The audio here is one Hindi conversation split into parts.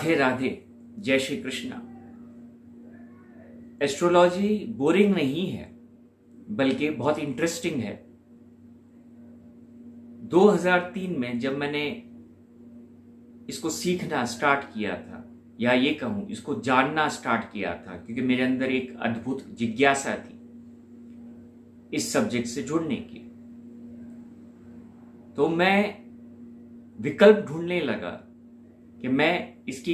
राधे राधे, जय श्री कृष्णा। एस्ट्रोलॉजी बोरिंग नहीं है, बल्कि बहुत इंटरेस्टिंग है। 2003 में जब मैंने इसको सीखना स्टार्ट किया था, या ये कहूं इसको जानना स्टार्ट किया था, क्योंकि मेरे अंदर एक अद्भुत जिज्ञासा थी इस सब्जेक्ट से जुड़ने की, तो मैं विकल्प ढूंढने लगा कि मैं इसकी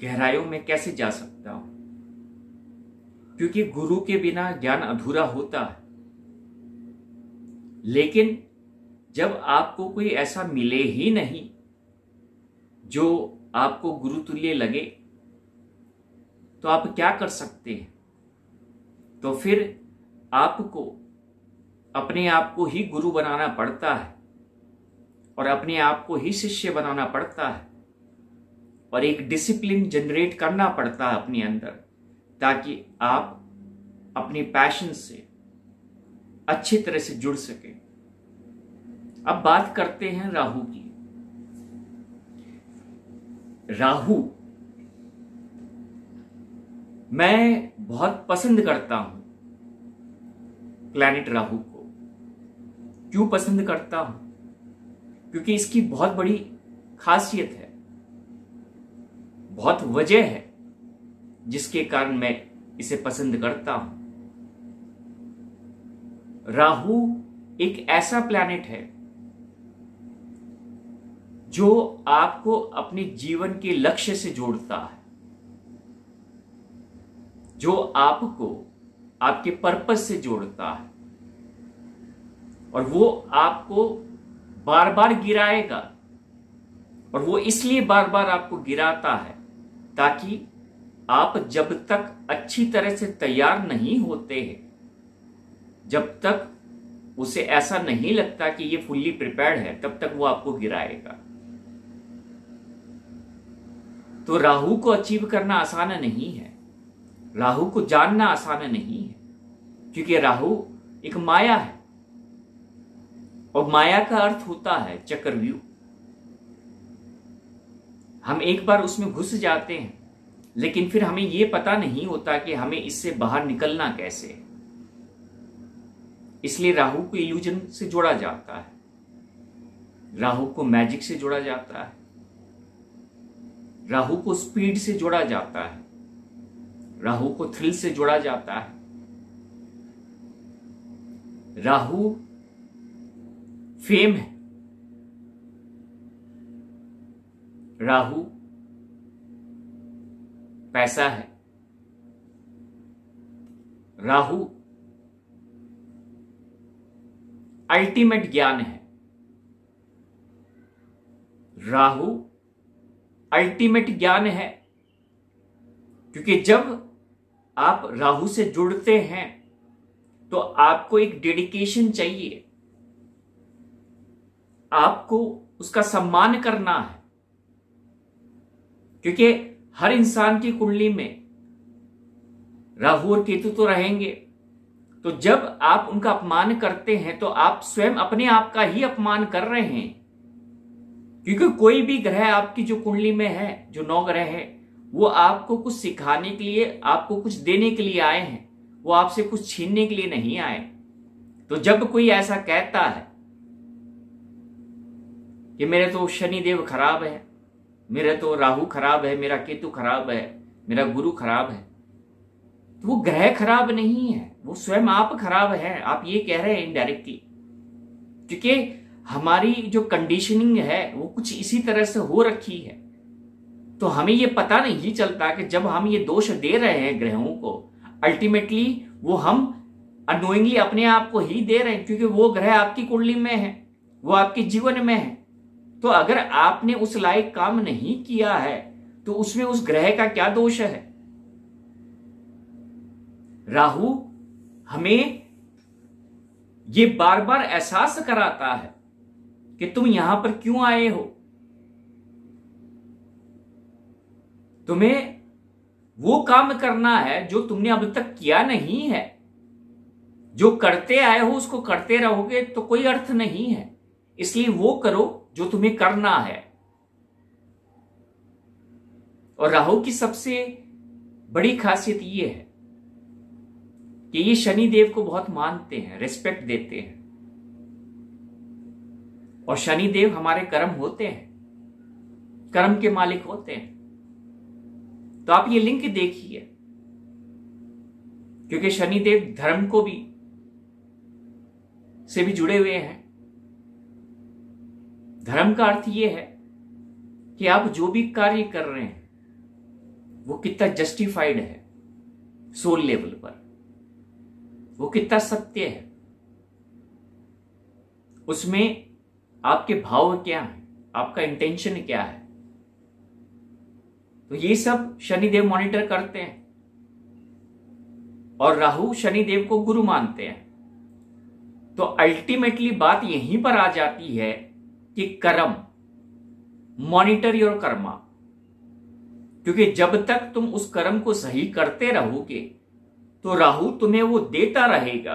गहराइयों में कैसे जा सकता हूं, क्योंकि गुरु के बिना ज्ञान अधूरा होता है। लेकिन जब आपको कोई ऐसा मिले ही नहीं जो आपको गुरु तुल्य लगे, तो आप क्या कर सकते हैं? तो फिर आपको अपने आप को ही गुरु बनाना पड़ता है और अपने आप को ही शिष्य बनाना पड़ता है और एक डिसिप्लिन जनरेट करना पड़ता है अपने अंदर, ताकि आप अपने पैशन से अच्छी तरह से जुड़ सके। अब बात करते हैं राहु की। राहु मैं बहुत पसंद करता हूं, प्लैनेट राहु को। क्यों पसंद करता हूं? क्योंकि इसकी बहुत बड़ी खासियत है, बहुत वजह है जिसके कारण मैं इसे पसंद करता हूं। राहु एक ऐसा प्लैनेट है जो आपको अपने जीवन के लक्ष्य से जोड़ता है, जो आपको आपके पर्पस से जोड़ता है, और वो आपको बार बार गिराएगा। और वो इसलिए बार बार आपको गिराता है ताकि आप जब तक अच्छी तरह से तैयार नहीं होते हैं, जब तक उसे ऐसा नहीं लगता कि ये फुल्ली प्रिपेयर्ड है, तब तक वो आपको गिराएगा। तो राहु को अचीव करना आसान नहीं है, राहु को जानना आसान नहीं है, क्योंकि राहु एक माया है और माया का अर्थ होता है चक्रव्यूह। हम एक बार उसमें घुस जाते हैं, लेकिन फिर हमें यह पता नहीं होता कि हमें इससे बाहर निकलना कैसे। इसलिए राहु को इल्यूजन से जोड़ा जाता है, राहु को मैजिक से जोड़ा जाता है, राहु को स्पीड से जोड़ा जाता है, राहु को थ्रिल से जोड़ा जाता है। राहु फेम है, राहु पैसा है, राहु अल्टीमेट ज्ञान है, राहु अल्टीमेट ज्ञान है। क्योंकि जब आप राहु से जुड़ते हैं तो आपको एक डेडिकेशन चाहिए, आपको उसका सम्मान करना है, क्योंकि हर इंसान की कुंडली में राहु और केतु तो रहेंगे। तो जब आप उनका अपमान करते हैं तो आप स्वयं अपने आप का ही अपमान कर रहे हैं, क्योंकि कोई भी ग्रह आपकी जो कुंडली में है, जो 9 ग्रह है, वो आपको कुछ सिखाने के लिए, आपको कुछ देने के लिए आए हैं, वो आपसे कुछ छीनने के लिए नहीं आए। तो जब कोई ऐसा कहता है कि मेरे तो शनिदेव खराब है, मेरे तो राहु खराब है, मेरा केतु खराब है, मेरा गुरु खराब है, तो वो ग्रह खराब नहीं है, वो स्वयं आप खराब हैं। आप ये कह रहे हैं इनडायरेक्टली, क्योंकि हमारी जो कंडीशनिंग है वो कुछ इसी तरह से हो रखी है। तो हमें ये पता नहीं चलता कि जब हम ये दोष दे रहे हैं ग्रहों को, अल्टीमेटली वो हम अनोइंगली अपने आप को ही दे रहे हैं, क्योंकि वो ग्रह आपकी कुंडली में है, वो आपके जीवन में है। तो अगर आपने उस लायक काम नहीं किया है तो उसमें उस ग्रह का क्या दोष है? राहु हमें ये बार बार एहसास कराता है कि तुम यहां पर क्यों आए हो, तुम्हें वो काम करना है जो तुमने अब तक किया नहीं है। जो करते आए हो उसको करते रहोगे तो कोई अर्थ नहीं है, इसलिए वो करो जो तुम्हें करना है। और राहु की सबसे बड़ी खासियत ये है कि ये शनि देव को बहुत मानते हैं, रिस्पेक्ट देते हैं, और शनि देव हमारे कर्म होते हैं, कर्म के मालिक होते हैं। तो आप ये लिंक देखिए, क्योंकि शनि देव धर्म को भी से भी जुड़े हुए हैं। धर्म का अर्थ यह है कि आप जो भी कार्य कर रहे हैं वो कितना जस्टिफाइड है, सोल लेवल पर वो कितना सत्य है, उसमें आपके भाव क्या है, आपका इंटेंशन क्या है। तो ये सब शनिदेव मॉनिटर करते हैं, और राहु शनिदेव को गुरु मानते हैं। तो अल्टीमेटली बात यहीं पर आ जाती है कि कर्म, मॉनिटर योर कर्मा, क्योंकि जब तक तुम उस कर्म को सही करते रहोगे तो राहु तुम्हें वो देता रहेगा,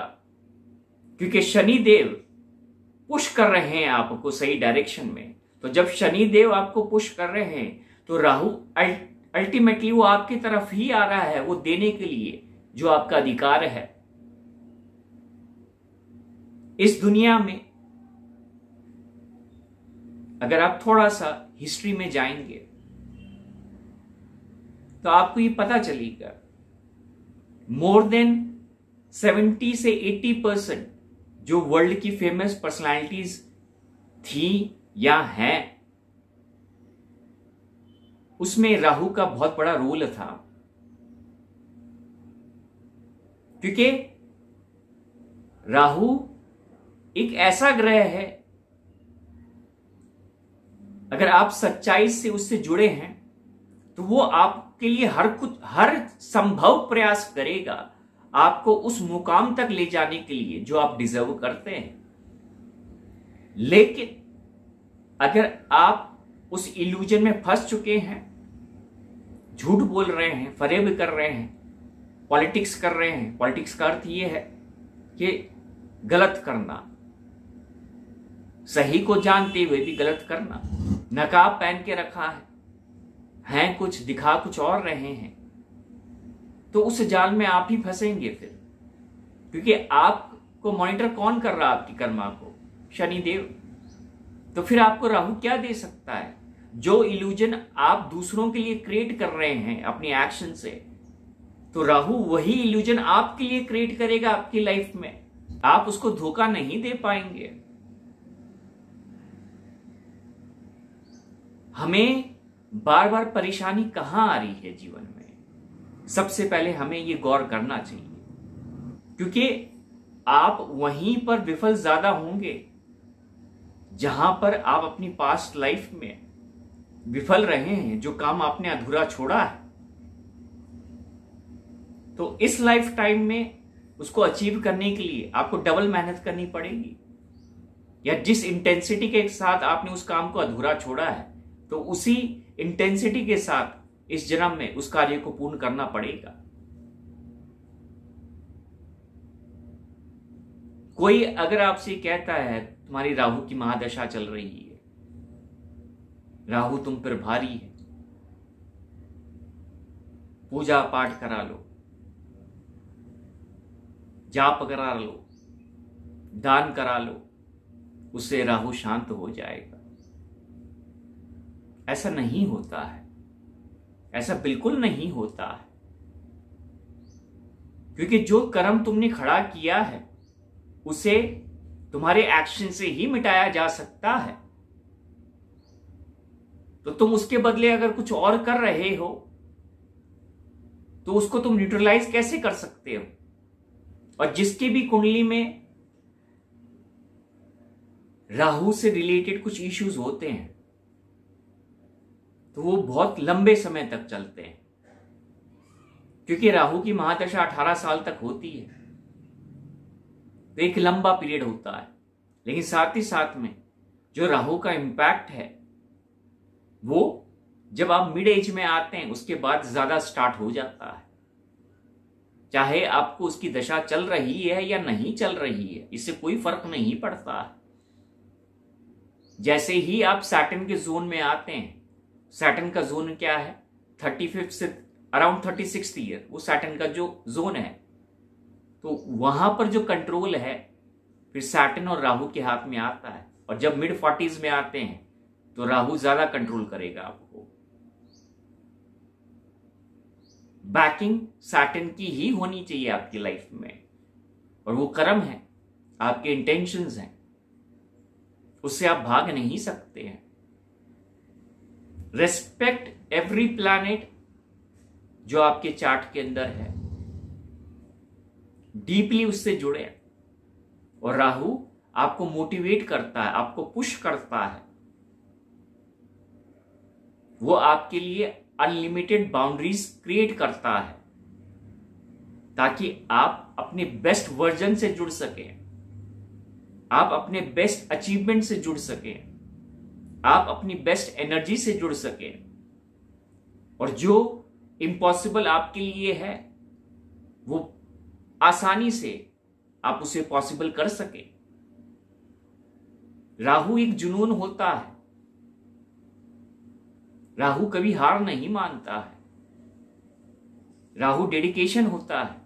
क्योंकि शनि देव पुश कर रहे हैं आपको सही डायरेक्शन में। तो जब शनि देव आपको पुश कर रहे हैं तो राहु अल्टीमेटली वो आपकी तरफ ही आ रहा है, वो देने के लिए जो आपका अधिकार है। इस दुनिया में अगर आप थोड़ा सा हिस्ट्री में जाएंगे तो आपको ये पता चलेगा, मोर देन 70 से 80% जो वर्ल्ड की फेमस पर्सनालिटीज थी या हैं, उसमें राहु का बहुत बड़ा रोल था। क्योंकि राहु एक ऐसा ग्रह है, अगर आप सच्चाई से उससे जुड़े हैं तो वो आपके लिए हर संभव प्रयास करेगा आपको उस मुकाम तक ले जाने के लिए जो आप डिजर्व करते हैं। लेकिन अगर आप उस इल्यूजन में फंस चुके हैं, झूठ बोल रहे हैं, फरेब कर रहे हैं, पॉलिटिक्स कर रहे हैं, पॉलिटिक्स का अर्थ यह है कि गलत करना, सही को जानते हुए भी गलत करना, नकाब पहन के रखा है कुछ, दिखा कुछ और रहे हैं, तो उस जाल में आप ही फंसेंगे फिर। क्योंकि आपको मॉनिटर कौन कर रहा है? आपकी कर्मा को शनि देव। तो फिर आपको राहु क्या दे सकता है? जो इल्यूजन आप दूसरों के लिए क्रिएट कर रहे हैं अपनी एक्शन से, तो राहु वही इल्यूजन आपके लिए क्रिएट करेगा आपकी लाइफ में। आप उसको धोखा नहीं दे पाएंगे। हमें बार बार परेशानी कहां आ रही है जीवन में, सबसे पहले हमें यह गौर करना चाहिए, क्योंकि आप वहीं पर विफल ज्यादा होंगे जहां पर आप अपनी पास्ट लाइफ में विफल रहे हैं, जो काम आपने अधूरा छोड़ा है। तो इस लाइफ टाइम में उसको अचीव करने के लिए आपको डबल मेहनत करनी पड़ेगी, या जिस इंटेंसिटी के साथ आपने उस काम को अधूरा छोड़ा है तो उसी इंटेंसिटी के साथ इस जन्म में उस कार्य को पूर्ण करना पड़ेगा। कोई अगर आपसे कहता है तुम्हारी राहु की महादशा चल रही है, राहु तुम पर भारी है, पूजा पाठ करा लो, जाप करा लो, दान करा लो, उससे राहु शांत हो जाएगा, ऐसा नहीं होता है। ऐसा बिल्कुल नहीं होता है, क्योंकि जो कर्म तुमने खड़ा किया है उसे तुम्हारे एक्शन से ही मिटाया जा सकता है। तो तुम उसके बदले अगर कुछ और कर रहे हो तो उसको तुम न्यूट्रलाइज कैसे कर सकते हो? और जिसकी भी कुंडली में राहु से रिलेटेड कुछ इश्यूज होते हैं तो वो बहुत लंबे समय तक चलते हैं, क्योंकि राहु की महादशा 18 साल तक होती है, तो एक लंबा पीरियड होता है। लेकिन साथ ही साथ में जो राहु का इंपैक्ट है वो जब आप मिड एज में आते हैं उसके बाद ज्यादा स्टार्ट हो जाता है। चाहे आपको उसकी दशा चल रही है या नहीं चल रही है, इससे कोई फर्क नहीं पड़ता है। जैसे ही आप सैटर्न के जोन में आते हैं, सैटर्न का जोन क्या है? 35 से अराउंड 36th ईयर वो सैटर्न का जो जोन है, तो वहां पर जो कंट्रोल है फिर सैटर्न और राहु के हाथ में आता है। और जब मिड 40s में आते हैं तो राहु ज्यादा कंट्रोल करेगा आपको। बैकिंग सैटर्न की ही होनी चाहिए आपकी लाइफ में, और वो कर्म है, आपके इंटेंशंस हैं, उससे आप भाग नहीं सकते हैं। रेस्पेक्ट एवरी प्लैनेट जो आपके चार्ट के अंदर है, डीपली उससे जुड़े। और राहु आपको मोटिवेट करता है, आपको पुश करता है, वो आपके लिए अनलिमिटेड बाउंड्रीज क्रिएट करता है ताकि आप अपने बेस्ट वर्जन से जुड़ सके, आप अपने बेस्ट अचीवमेंट से जुड़ सके, आप अपनी बेस्ट एनर्जी से जुड़ सके, और जो इम्पॉसिबल आपके लिए है वो आसानी से आप उसे पॉसिबल कर सके। राहु एक जुनून होता है, राहु कभी हार नहीं मानता है, राहु डेडिकेशन होता है,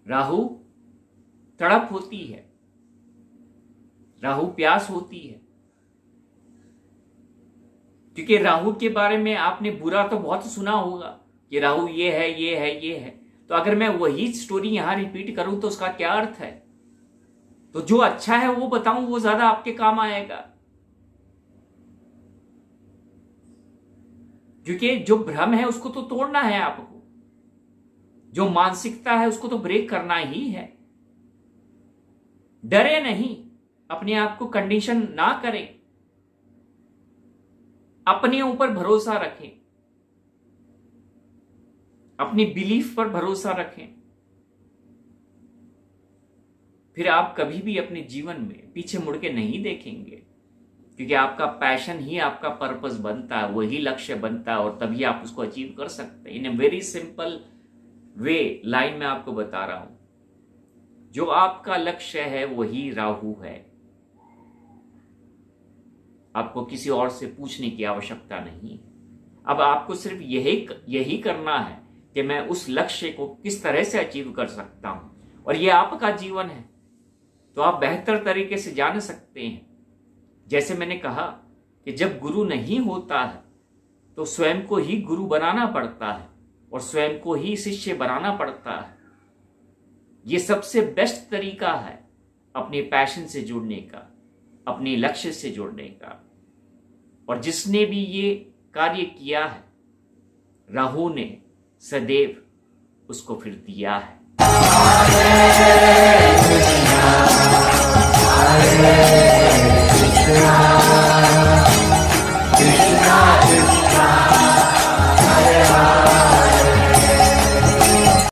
राहु तड़प होती है, राहु प्यास होती है। क्योंकि राहु के बारे में आपने बुरा तो बहुत सुना होगा कि राहु ये है, ये है, ये है। तो अगर मैं वही स्टोरी यहां रिपीट करूं तो उसका क्या अर्थ है? तो जो अच्छा है वो बताऊं, वो ज्यादा आपके काम आएगा। क्योंकि जो भ्रम है उसको तो तोड़ना है आपको, जो मानसिकता है उसको तो ब्रेक करना ही है। डरे नहीं, अपने आप को कंडीशन ना करें, अपने ऊपर भरोसा रखें, अपनी बिलीफ पर भरोसा रखें। फिर आप कभी भी अपने जीवन में पीछे मुड़ के नहीं देखेंगे, क्योंकि आपका पैशन ही आपका पर्पस बनता है, वही लक्ष्य बनता है, और तभी आप उसको अचीव कर सकते हैं। In a very simple way line में आपको बता रहा हूं, जो आपका लक्ष्य है वही राहु है। आपको किसी और से पूछने की आवश्यकता नहीं। अब आपको सिर्फ यही करना है कि मैं उस लक्ष्य को किस तरह से अचीव कर सकता हूं, और ये आपका जीवन है तो आप बेहतर तरीके से जान सकते हैं। जैसे मैंने कहा कि जब गुरु नहीं होता है तो स्वयं को ही गुरु बनाना पड़ता है और स्वयं को ही शिष्य बनाना पड़ता है। ये सबसे बेस्ट तरीका है अपने पैशन से जुड़ने का, अपने लक्ष्य से जुड़ने का। और जिसने भी ये कार्य किया है, राहु ने सदैव उसको फिर दिया है।